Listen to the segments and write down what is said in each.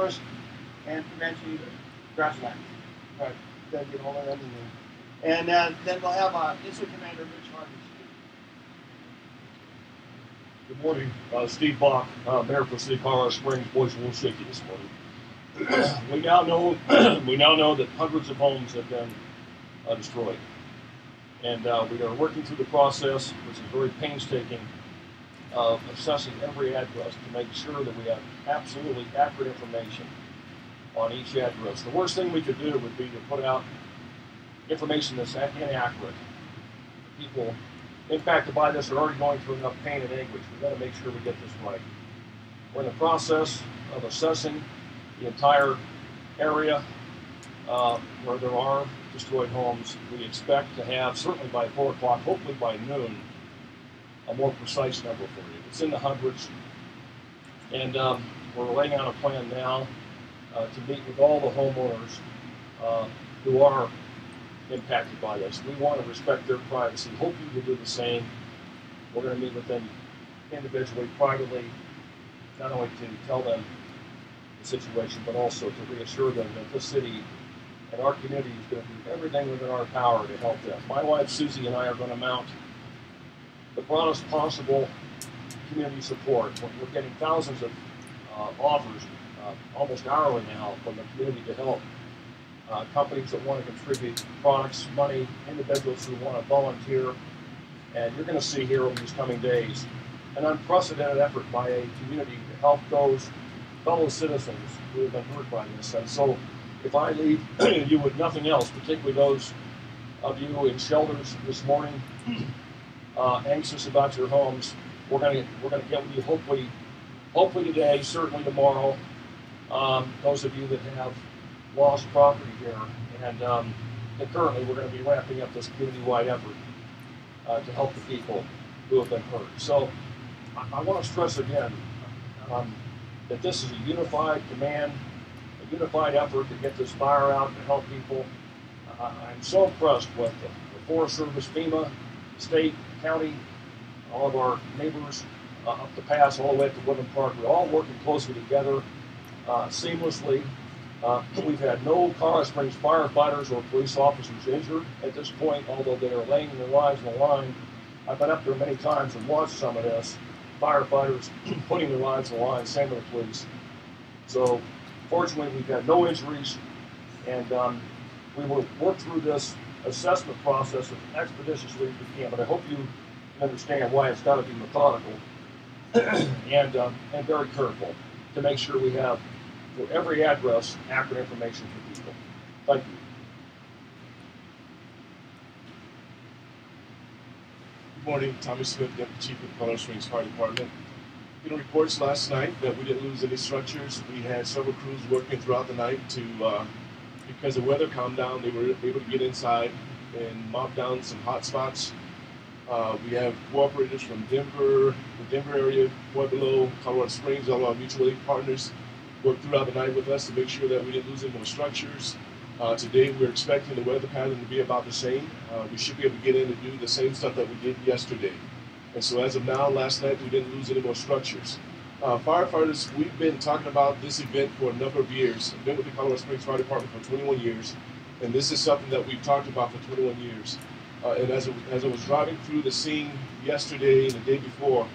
forest and preventing grasslands. Right. Gotta get all that in there. And then we'll have Incident Commander Rich Harvey speak. Good morning, Steve Bach, Mayor for City of Colorado Springs. Voice a little shaky this morning. we now know that hundreds of homes have been destroyed, and we are working through the process, which is very painstaking, of assessing every address to make sure that we have absolutely accurate information on each address. The worst thing we could do would be to put out information that's inaccurate. People impacted by this are already going through enough pain and anguish. We've got to make sure we get this right. We're in the process of assessing the entire area where there are destroyed homes. We expect to have, certainly by 4 o'clock, hopefully by noon, a more precise number for you. It's in the hundreds. And we're laying out a plan now to meet with all the homeowners who are impacted by this. We want to respect their privacy. Hope you will do the same. We're going to meet with them individually, privately, not only to tell them the situation, but also to reassure them that this city and our community is going to do everything within our power to help them. My wife Susie and I are going to mount the broadest possible community support. We're getting thousands of offers almost hourly now from the community to help. Companies that want to contribute products, money, individuals who want to volunteer. And you're going to see here over these coming days an unprecedented effort by a community to help those fellow citizens who have been hurt by this. And so if I leave you with nothing else, particularly those of you in shelters this morning, anxious about your homes, we're going to get with you hopefully today, certainly tomorrow. Those of you that have lost property here, and concurrently we're going to be ramping up this community-wide effort to help the people who have been hurt. So I want to stress again that this is a unified command, a unified effort to get this fire out and help people. I'm so impressed with the Forest Service, FEMA, state, county, all of our neighbors up the pass, all the way up to Woodland Park. We're all working closely together, seamlessly. We've had no Colorado Springs firefighters or police officers injured at this point, although they are laying their lives on the line. I've been up there many times and watched some of this. Firefighters putting their lives on the line, same with the police. So fortunately, we've had no injuries, and we will work through this assessment process as expeditiously as we can. But I hope you understand why it's got to be methodical and very careful to make sure we have, for every address, accurate information for people. Thank you. Good morning, Tommy Smith, Deputy Chief of the Colorado Springs Fire Department. Getting reports last night that we didn't lose any structures. We had several crews working throughout the night to, because the weather calmed down, they were able to get inside and mop down some hot spots. We have cooperators from Denver, the Denver area, Pueblo, Colorado Springs, all our mutual aid partners worked throughout the night with us to make sure that we didn't lose any more structures. Today we're expecting the weather pattern to be about the same. We should be able to get in and do the same stuff that we did yesterday. And so as of now, last night we didn't lose any more structures. Firefighters, we've been talking about this event for a number of years. I've been with the Colorado Springs Fire Department for 21 years, and this is something that we've talked about for 21 years. And as I was driving through the scene yesterday and the day before,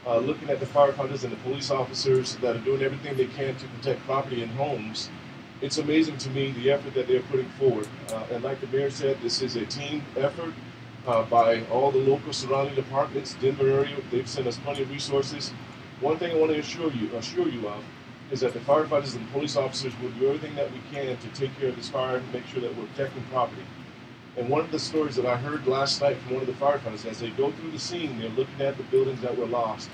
looking at the firefighters and the police officers that are doing everything they can to protect property and homes, it's amazing to me the effort that they're putting forward. And like the mayor said, this is a team effort by all the local surrounding departments, Denver area. They've sent us plenty of resources. One thing I want to assure you of is that the firefighters and police officers will do everything that we can to take care of this fire and make sure that we're protecting property. And one of the stories that I heard last night from one of the firefighters, as they go through the scene, they're looking at the buildings that were lost.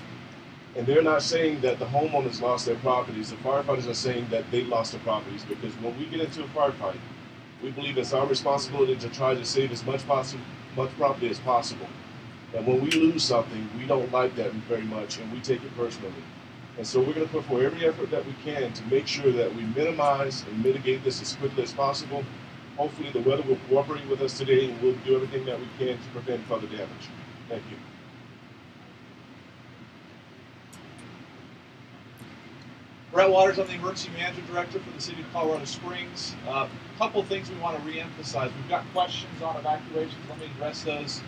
And they're not saying that the homeowners lost their properties. The firefighters are saying that they lost their properties, because when we get into a firefight, we believe it's our responsibility to try to save as much property as possible. And when we lose something, we don't like that very much, and we take it personally. And so we're going to put forth every effort that we can to make sure that we minimize and mitigate this as quickly as possible. Hopefully the weather will cooperate with us today, and we'll do everything that we can to prevent further damage. Thank you. Brett Waters, I'm the Emergency Management Director for the City of Colorado Springs. A couple of things we want to reemphasize. We've got questions on evacuations. Let me address those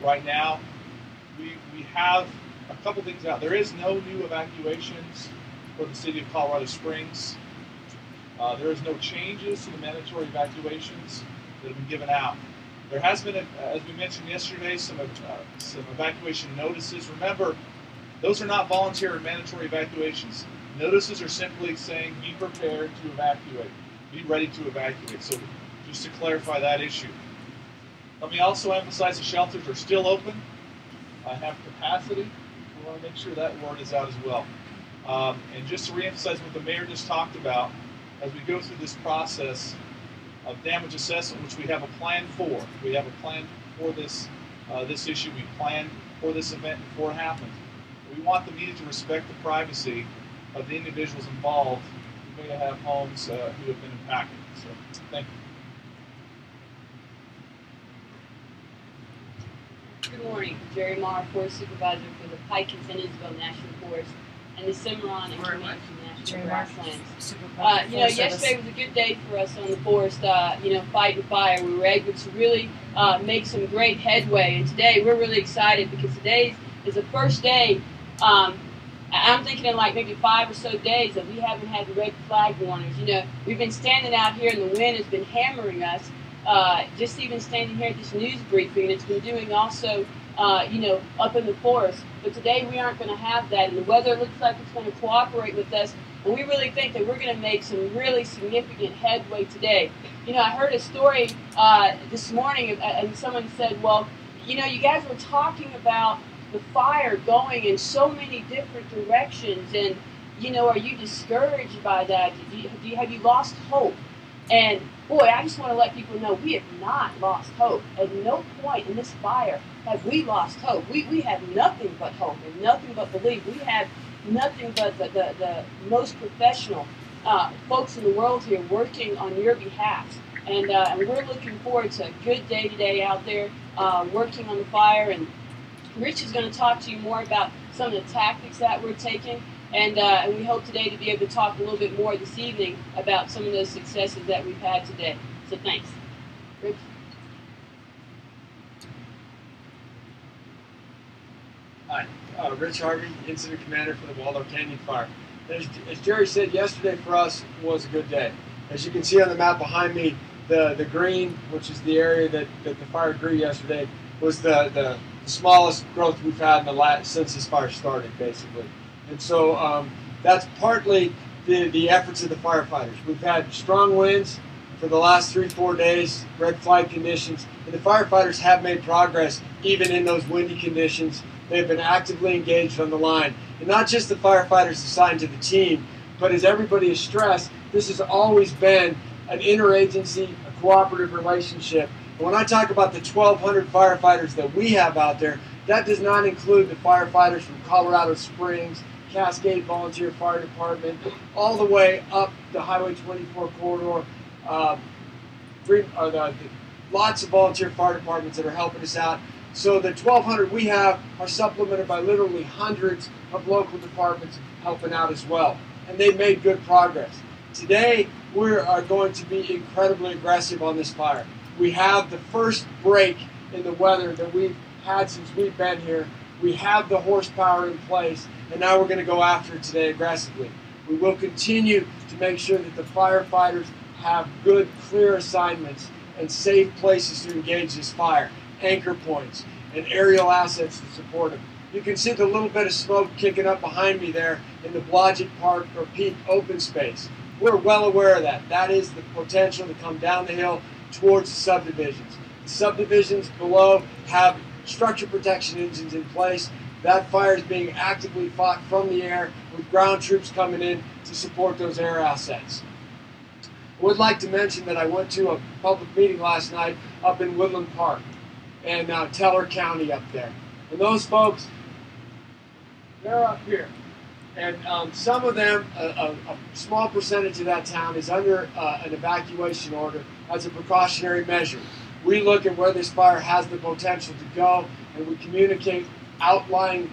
right now. We have a couple things out. There is no new evacuations for the City of Colorado Springs. There is no changes to the mandatory evacuations that have been given out. There has been, as we mentioned yesterday, some evacuation notices. Remember, those are not voluntary or mandatory evacuations. Notices are simply saying, be prepared to evacuate, be ready to evacuate. So just to clarify that issue. Let me also emphasize the shelters are still open, have capacity. We want to make sure that word is out as well. And just to reemphasize what the mayor just talked about, as we go through this process of damage assessment, which we have a plan for. We have a plan for this issue. We planned for this event before it happened. We want the media to respect the privacy of the individuals involved who may have homes who have been impacted. So, thank you. Good morning. Jerry Marr, Forest Supervisor for the Pike and San Isabel National Forest and the Cimarron and Comanche National Grasslands. Yesterday was a good day for us on the forest, fighting fire. We were able to really make some great headway. And today we're really excited because today is the first day, I'm thinking in like maybe 5 or so days that we haven't had the red flag warnings. We've been standing out here and the wind has been hammering us. Just even standing here at this news briefing, and it's been doing also, up in the forest. But today we aren't going to have that, and the weather looks like it's going to cooperate with us, and we really think that we're going to make some really significant headway today. I heard a story this morning, and someone said, well, you guys were talking about the fire going in so many different directions, and, are you discouraged by that? Have you lost hope? And boy, I just want to let people know we have not lost hope. At no point in this fire have we lost hope. We have nothing but hope and nothing but belief. We have nothing but the most professional folks in the world here working on your behalf. And we're looking forward to a good day today out there working on the fire. And Rich is going to talk to you more about some of the tactics that we're taking. And we hope today to be able to talk a little bit more this evening about some of those successes that we've had today. So thanks. Rich? Hi, Rich Harvey, Incident Commander for the Waldo Canyon Fire. As Jerry said, yesterday for us was a good day. As you can see on the map behind me, the green, which is the area that the fire grew yesterday, was the smallest growth we've had since this fire started, basically. And so that's partly the efforts of the firefighters. We've had strong winds for the last 3-4 days, red flag conditions, and the firefighters have made progress even in those windy conditions. They've been actively engaged on the line. And not just the firefighters assigned to the team, but as everybody has stressed, this has always been an interagency, a cooperative relationship. And when I talk about the 1,200 firefighters that we have out there, that does not include the firefighters from Colorado Springs, Cascade Volunteer Fire Department, all the way up the Highway 24 corridor. Lots of volunteer fire departments that are helping us out. So the 1,200 we have are supplemented by literally hundreds of local departments helping out as well. And they've made good progress. Today, we are going to be incredibly aggressive on this fire. We have the first break in the weather that we've had since we've been here. We have the horsepower in place, and now we're going to go after it today aggressively. We will continue to make sure that the firefighters have good, clear assignments and safe places to engage this fire, anchor points, and aerial assets to support them. You can see the little bit of smoke kicking up behind me there in the Blodgett Park or Peak open space. We're well aware of that. That is the potential to come down the hill towards the subdivisions. The subdivisions below have structure protection engines in place. That fire is being actively fought from the air with ground troops coming in to support those air assets. I would like to mention that I went to a public meeting last night up in Woodland Park and Teller County up there. And those folks, they're up here. And some of them, a small percentage of that town is under an evacuation order as a precautionary measure. We look at where this fire has the potential to go, and we communicate outlying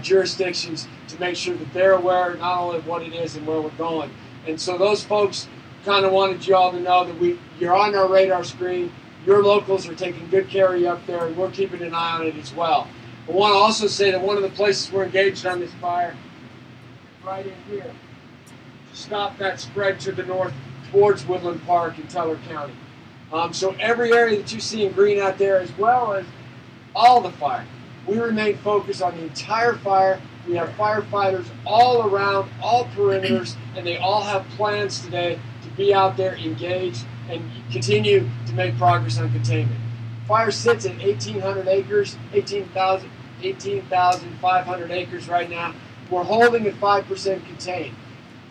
jurisdictions to make sure that they're aware not only of what it is and where we're going. And so those folks kind of wanted you all to know that you're on our radar screen. Your locals are taking good care of you up there, and we're keeping an eye on it as well. I want to also say that one of the places we're engaged on this fire is right in here, to stop that spread to the north towards Woodland Park in Teller County. So every area that you see in green out there, as well as all the fire, we remain focused on the entire fire. We have firefighters all around, all perimeters, and they all have plans today to be out there engaged and continue to make progress on containment. Fire sits at 1,800 acres, 18,500 acres right now. We're holding at 5% contained,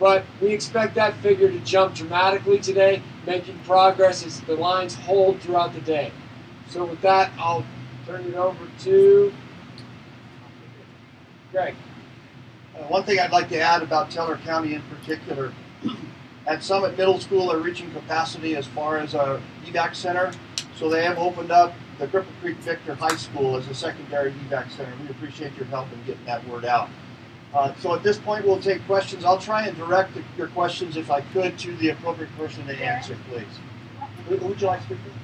but we expect that figure to jump dramatically today, making progress as the lines hold throughout the day. So with that, I'll turn it over to Greg. One thing I'd like to add about Teller County in particular, at Summit Middle School they're reaching capacity as far as a evac center, so they have opened up the Cripple Creek Victor High School as a secondary evac center. We appreciate your help in getting that word out. So at this point we'll take questions. I'll try and direct your questions, if I could, to the appropriate person to answer, please. Who would you like to speak with?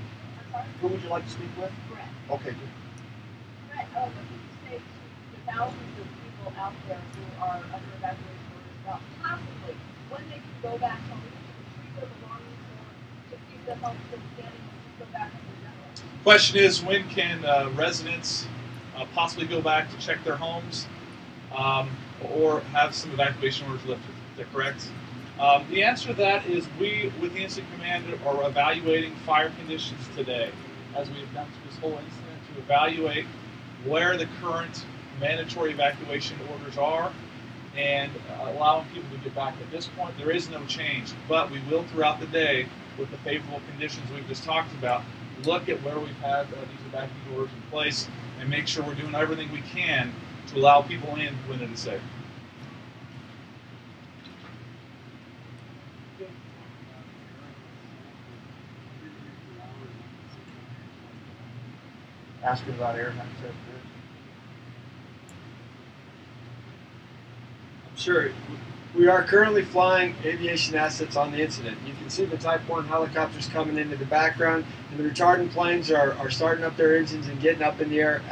Who would you like to speak with? Brett. Okay, good. Brett, what do you say to the thousands of people out there who are under evacuation orders about possibly when they can go back home, to retrieve their belongings or to keep their homes standing and go back home? Question is, when can residents possibly go back to check their homes or have some evacuation orders lifted? Is that correct? The answer to that is we, with the incident commander, are evaluating fire conditions today, as we have done through this whole incident, to evaluate where the current mandatory evacuation orders are and allowing people to get back. At this point, there is no change, but we will throughout the day, with the favorable conditions we've just talked about, look at where we've had these evacuation orders in place and make sure we're doing everything we can to allow people in when it is safe. Asking about air access. Sure. We are currently flying aviation assets on the incident. You can see the Type 1 helicopters coming into the background, and the retardant planes are starting up their engines and getting up in the air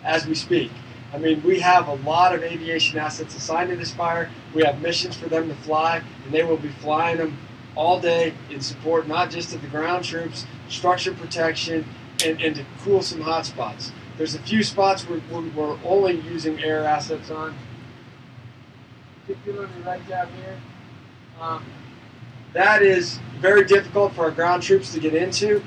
as we speak. I mean, we have a lot of aviation assets assigned to this fire. We have missions for them to fly, and they will be flying them all day in support not just of the ground troops, structure protection, and to cool some hot spots. There's a few spots we're only using air assets on, particularly right down here. That is very difficult for our ground troops to get into.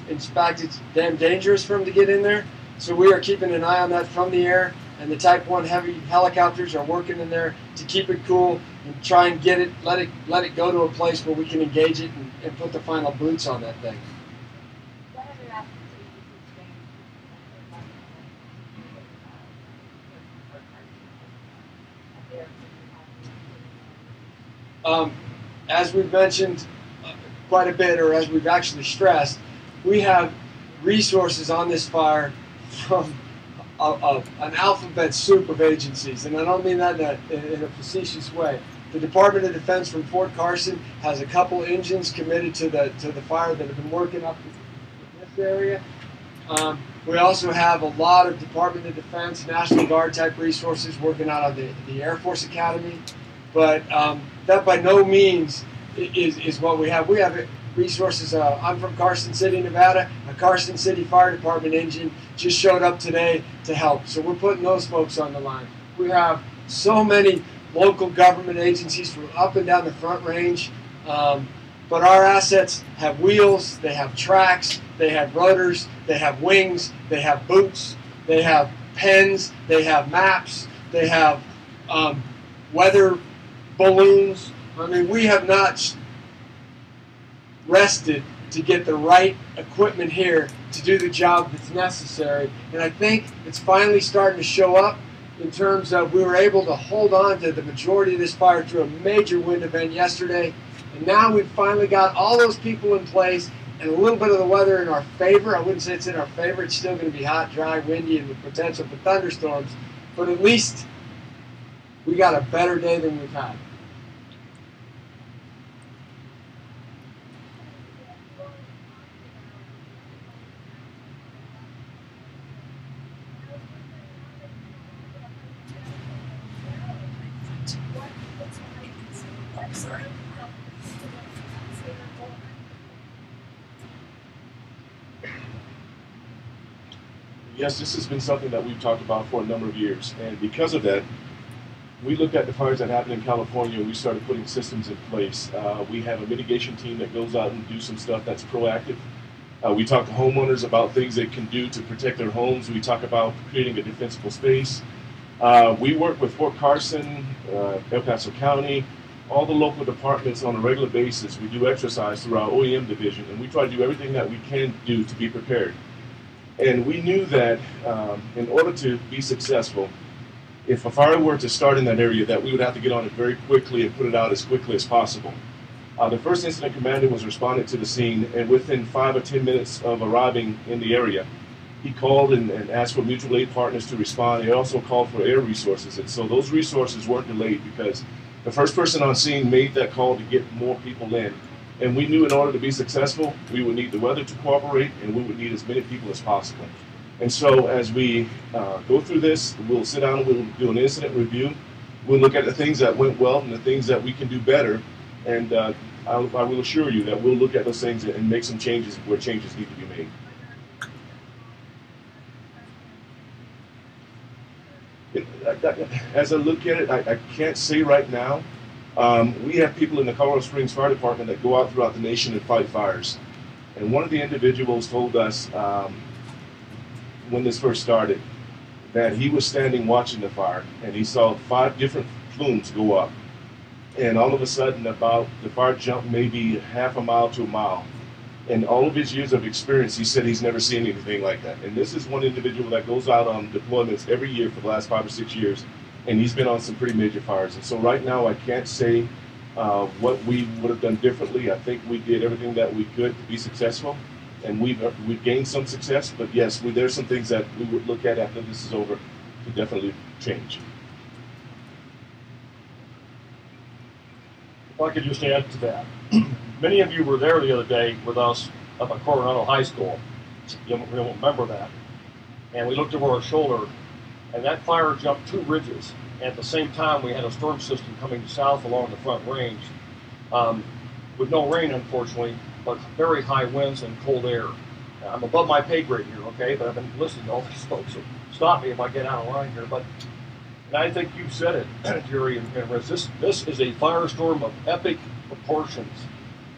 In fact, it's damn dangerous for them to get in there. So we are keeping an eye on that from the air, and the Type 1 heavy helicopters are working in there to keep it cool and try and get it, let it go to a place where we can engage it and put the final boots on that thing. As we've mentioned quite a bit, or as we've actually stressed, we have resources on this fire from an alphabet soup of agencies, and I don't mean that in a facetious way. The Department of Defense from Fort Carson has a couple engines committed to the fire that have been working up in this area. We also have a lot of Department of Defense, National Guard type resources working out of the Air Force Academy. But that by no means is what we have. We have resources. I'm from Carson City, Nevada. A Carson City Fire Department engine just showed up today to help. So we're putting those folks on the line. We have so many local government agencies from up and down the Front Range. But our assets have wheels, they have tracks, they have rotors, they have wings, they have boots, they have pens, they have maps, they have weather balloons. I mean, we have not rested to get the right equipment here to do the job that's necessary. And I think it's finally starting to show up in terms of we were able to hold on to the majority of this fire through a major wind event yesterday. And now we've finally got all those people in place and a little bit of the weather in our favor. I wouldn't say it's in our favor. It's still going to be hot, dry, windy, and the potential for thunderstorms. But at least we got a better day than we've had. Yes, this has been something that we've talked about for a number of years, and because of that, we looked at the fires that happened in California and we started putting systems in place. We have a mitigation team that goes out and do some stuff that's proactive. We talk to homeowners about things they can do to protect their homes. We talk about creating a defensible space. We work with Fort Carson, El Paso County, all the local departments on a regular basis. We do exercise through our OEM division, and we try to do everything that we can do to be prepared. And we knew that in order to be successful, if a fire were to start in that area, that we would have to get on it very quickly and put it out as quickly as possible. The first incident commander was responding to the scene, and within 5 or 10 minutes of arriving in the area, he called and asked for mutual aid partners to respond. He also called for air resources, and so those resources weren't delayed because the first person on scene made that call to get more people in. And we knew in order to be successful, we would need the weather to cooperate, and we would need as many people as possible. And so as we go through this, we'll sit down and we'll do an incident review. We'll look at the things that went well and the things that we can do better. And I will assure you that we'll look at those things and make some changes where changes need to be made. As I look at it, I can't say right now. We have people in the Colorado Springs Fire Department that go out throughout the nation and fight fires. And one of the individuals told us when this first started that he was standing watching the fire and he saw 5 different plumes go up. And all of a sudden, the fire jumped maybe half a mile to a mile. In all of his years of experience, he said he's never seen anything like that. And this is one individual that goes out on deployments every year for the last 5 or 6 years, and he's been on some pretty major fires. And so right now, I can't say what we would have done differently. I think we did everything that we could to be successful, and we've gained some success. But yes, there's some things that we would look at after this is over to definitely change. If I could just add to that. Many of you were there the other day with us up at Coronado High School. You'll remember that. And we looked over our shoulder, and that fire jumped 2 ridges. And at the same time, we had a storm system coming south along the Front Range with no rain, unfortunately, but very high winds and cold air. I'm above my pay grade here, okay, but I've been listening to all these folks, so stop me if I get out of line here. But and I think you said it, Jerry and Riz, this is a firestorm of epic proportions.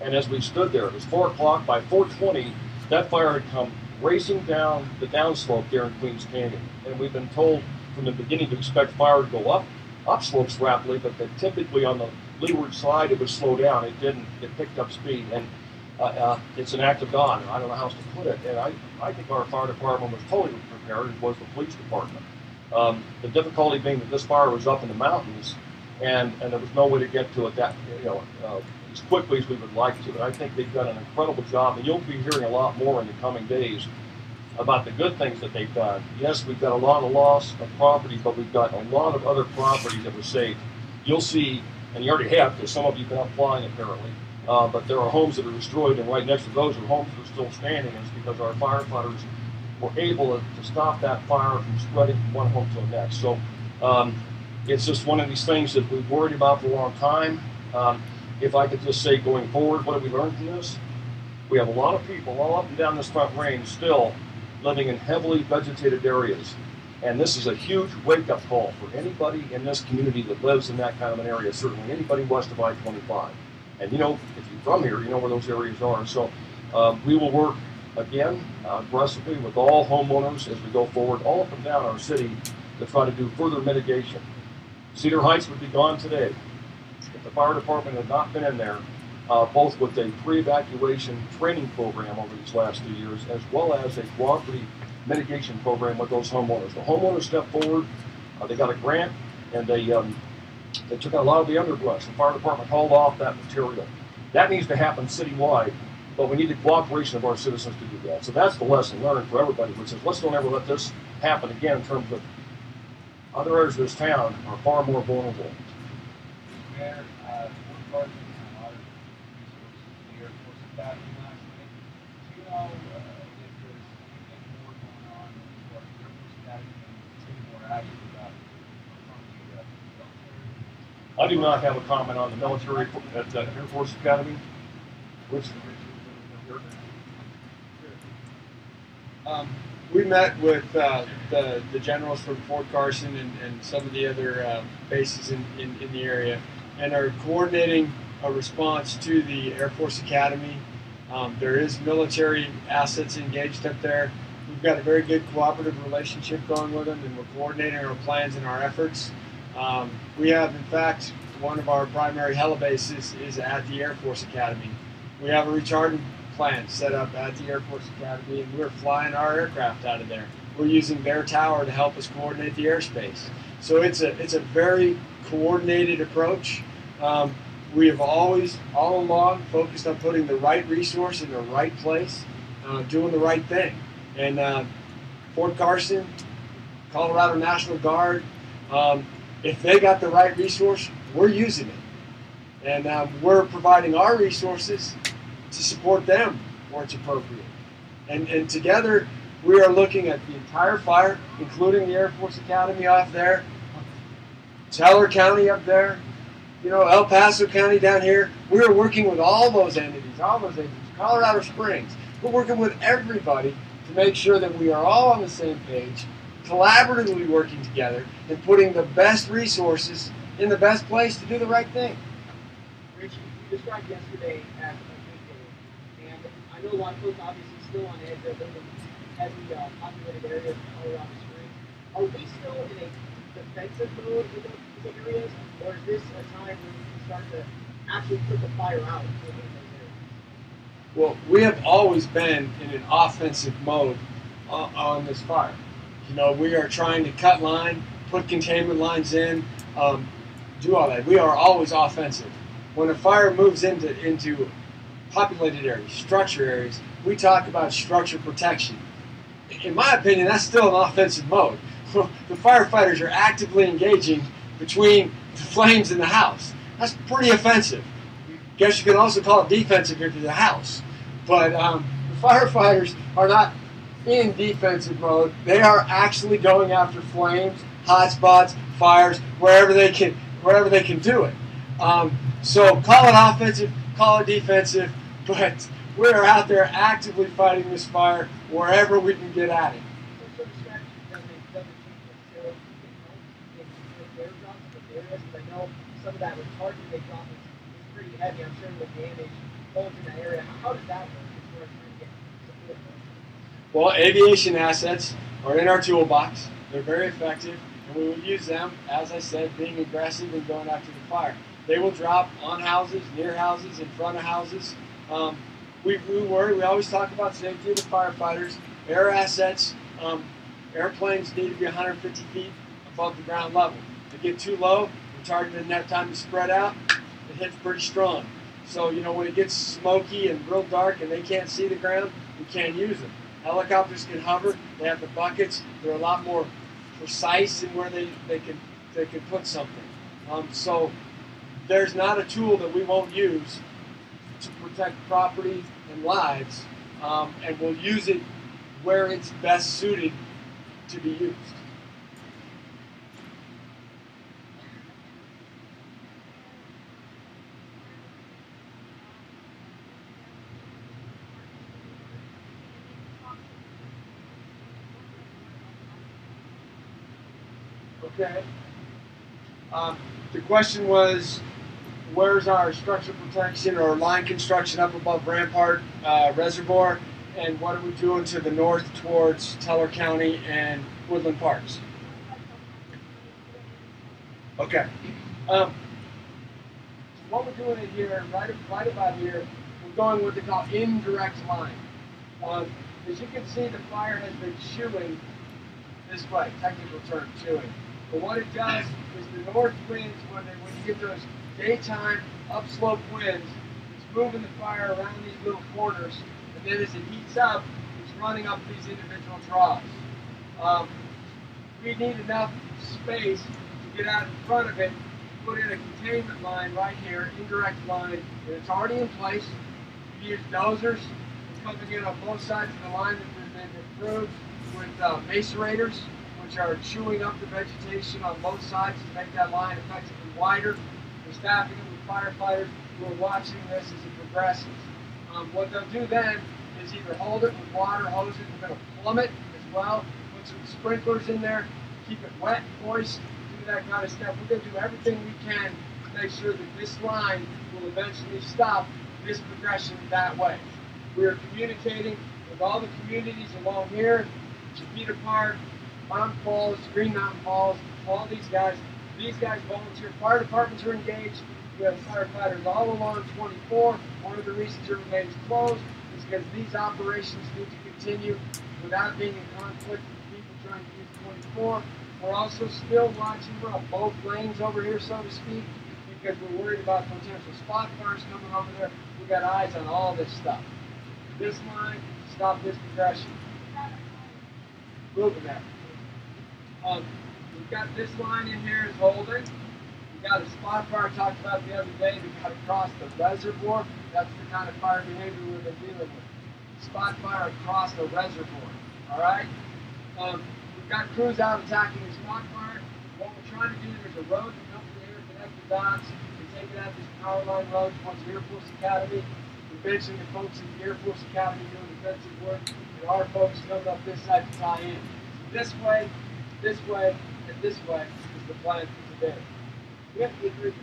And as we stood there, it was 4 o'clock. By 4:20, that fire had come racing down the downslope there in Queens Canyon. And we've been told from the beginning to expect fire to go upslopes rapidly, but that typically on the leeward side it would slow down. It didn't. It picked up speed. And it's an act of God. I don't know how else to put it. And I think our fire department was totally prepared, as was the police department. The difficulty being that this fire was up in the mountains, and there was no way to get to it as quickly as we would like to. And I think they've done an incredible job, and you'll be hearing a lot more in the coming days about the good things that they've done. Yes, we've got a lot of loss of property, but we've got a lot of other properties that were saved. You'll see, and you already have, because some of you have been up flying apparently, but there are homes that are destroyed, and right next to those are homes that are still standing. And it's because our firefighters were able to stop that fire from spreading from one home to the next. So it's just one of these things that we've worried about for a long time. If I could just say going forward, what have we learned from this? We have a lot of people all up and down this Front Range still living in heavily vegetated areas. And this is a huge wake-up call for anybody in this community that lives in that kind of an area, certainly anybody west of I-25. And you know, if you're from here, you know where those areas are. So we will work, again, aggressively with all homeowners as we go forward, all up and down our city, to try to do further mitigation. Cedar Heights would be gone today if the fire department had not been in there, both with a pre-evacuation training program over these last 2 years, as well as a cooperative mitigation program with those homeowners. The homeowners stepped forward, they got a grant, and they took out a lot of the underbrush. The fire department hauled off that material. That needs to happen citywide, but we need the cooperation of our citizens to do that. So that's the lesson learned for everybody, which is let's don't ever let this happen again in terms of other areas of this town are far more vulnerable. Mayor, Fort Carson had a lot of resources in the Air Force Academy last night. Do you know if there's anything more going on as far as the Air Force Academy and any more action about from the military? I do not have a comment on the military at the Air Force Academy. Which, we met with the generals from Fort Carson and some of the other bases in the area, and are coordinating a response to the Air Force Academy. There is military assets engaged up there. We've got a very good cooperative relationship going with them, and we're coordinating our plans and our efforts. We have, in fact, one of our primary helibases is at the Air Force Academy. We have a recharting plant set up at the Air Force Academy, and we're flying our aircraft out of there. We're using their tower to help us coordinate the airspace. So it's a very coordinated approach. We have always, all along, focused on putting the right resource in the right place, doing the right thing. And Fort Carson, Colorado National Guard, if they got the right resource, we're using it. And we're providing our resources to support them where it's appropriate. And together, we are looking at the entire fire, including the Air Force Academy off there, Teller County up there, El Paso County down here. We are working with all those entities, Colorado Springs. We're working with everybody to make sure that we are all on the same page, collaboratively working together, and putting the best resources in the best place to do the right thing. Richie, you described yesterday as a good day, and I know a lot of folks obviously still on edge of living in heavily populated areas of Colorado Springs. Are we still in a defensive mode in those areas, or is this a time where we can start to actually put the fire out in those areas? Well, we have always been in an offensive mode on this fire. We are trying to cut line, put containment lines in, do all that. We are always offensive. When a fire moves into populated areas, structure areas, we talk about structure protection. In my opinion, that's still an offensive mode. The firefighters are actively engaging between the flames and the house. That's pretty offensive. Guess you can also call it defensive if it's a house. But the firefighters are not in defensive mode. They are actually going after flames, hot spots, fires, wherever they can do it. So call it offensive, call it defensive, but we're out there actively fighting this fire wherever we can get at it. So the strategy doesn't change necessarily in airdrops in areas, because I know some of that retardant they drop is pretty heavy. I'm sure it will damage homes in that area. How does that work as far as trying to get support? Well, aviation assets are in our toolbox. They're very effective, and we will use them, as I said, being aggressive and going after the fire. They will drop on houses, near houses, in front of houses. We always talk about safety of the firefighters. Air assets, airplanes need to be 150 feet above the ground level. If they get too low, the target doesn't have time to spread out, it hits pretty strong. So, when it gets smoky and real dark and they can't see the ground, we can't use them. Helicopters can hover, they have the buckets, they're a lot more precise in where they can put something. So there's not a tool that we won't use to protect property and lives, and we'll use it where it's best suited to be used. Okay. The question was, where's our structure protection or line construction up above Rampart Reservoir, and what are we doing to the north towards Teller County and Woodland Parks? Okay. What we're doing in here, right about here, we're going what they call indirect line. As you can see, the fire has been chewing this way, technical term, chewing. But what it does is the north winds, when you get those daytime upslope winds, it's moving the fire around these little corners, and then as it heats up, it's running up these individual draws. we need enough space to get out in front of it, put in a containment line right here, indirect line, and it's already in place. We use dozers coming in on both sides of the line that have been improved with macerators, which are chewing up the vegetation on both sides to make that line effectively wider. We're staffing it with firefighters who are watching this as it progresses. What they'll do then is either hold it with water hoses, we're going to plumb it as well, put some sprinklers in there, keep it wet, moist, do that kind of stuff. We're going to do everything we can to make sure that this line will eventually stop this progression that way. We are communicating with all the communities along here, Chiquita Park, Mountain Falls, Green Mountain Falls, all these guys. These guys volunteer. Fire departments are engaged. We have firefighters all along 24. One of the reasons it remains closed is because these operations need to continue without being in conflict with people trying to use 24. We're also still watching. We're on both lanes over here, so to speak, because we're worried about potential spot fires coming over there. We've got eyes on all this stuff. This line, stop this progression. Moving that. We've got this line in here is holding. We've got a spot fire I talked about the other day that got across the reservoir. That's the kind of fire behavior we've been dealing with. Spot fire across the reservoir. All right? We've got crews out attacking the spot fire. What we're trying to do, there's a road that comes in here, connect the dots, and take it out this power line road towards the Air Force Academy. We mentioned the folks at the Air Force Academy doing defensive work, and our folks coming up this side to tie in. So this way, and this way is the plan for today. We have to agree with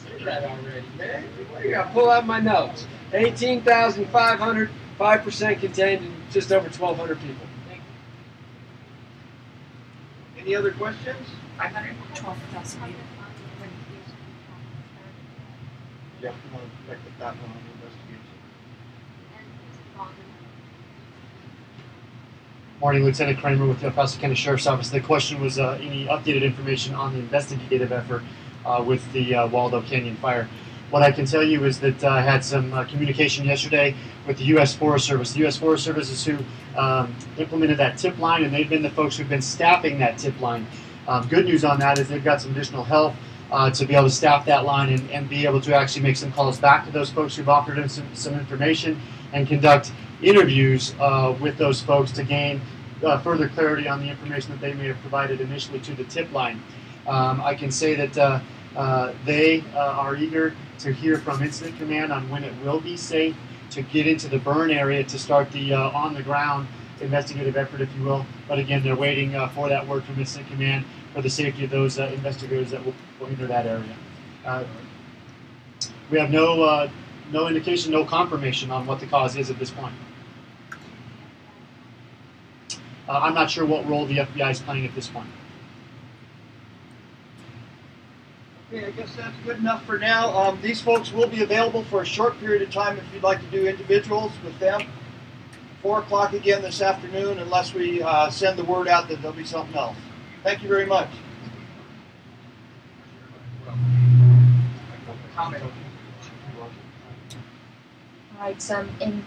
the say that already, man. You gotta pull out my notes. 18,500, 5% contained, and just over 1,200 people. Any other questions? 512,000 people. Yeah, we want to check that one on the investigation. Morning, Lieutenant Kramer with the El Paso County Sheriff's Office. The question was any updated information on the investigative effort with the Waldo Canyon fire. What I can tell you is that I had some communication yesterday with the U.S. Forest Service. The U.S. Forest Service is who implemented that tip line, and they've been the folks who've been staffing that tip line. Good news on that is they've got some additional help to be able to staff that line and be able to actually make some calls back to those folks who've offered in some information and conduct interviews with those folks to gain further clarity on the information that they may have provided initially to the tip line. I can say that they are eager to hear from Incident Command on when it will be safe to get into the burn area to start the on-the-ground investigative effort, if you will. But again, they're waiting for that word from Incident Command for the safety of those investigators that will enter that area. We have no indication, no confirmation on what the cause is at this point. I'm not sure what role the FBI is playing at this point. Okay, I guess that's good enough for now. These folks will be available for a short period of time if you'd like to do individuals with them. 4 o'clock again this afternoon, unless we send the word out that there'll be something else. Thank you very much. All right, in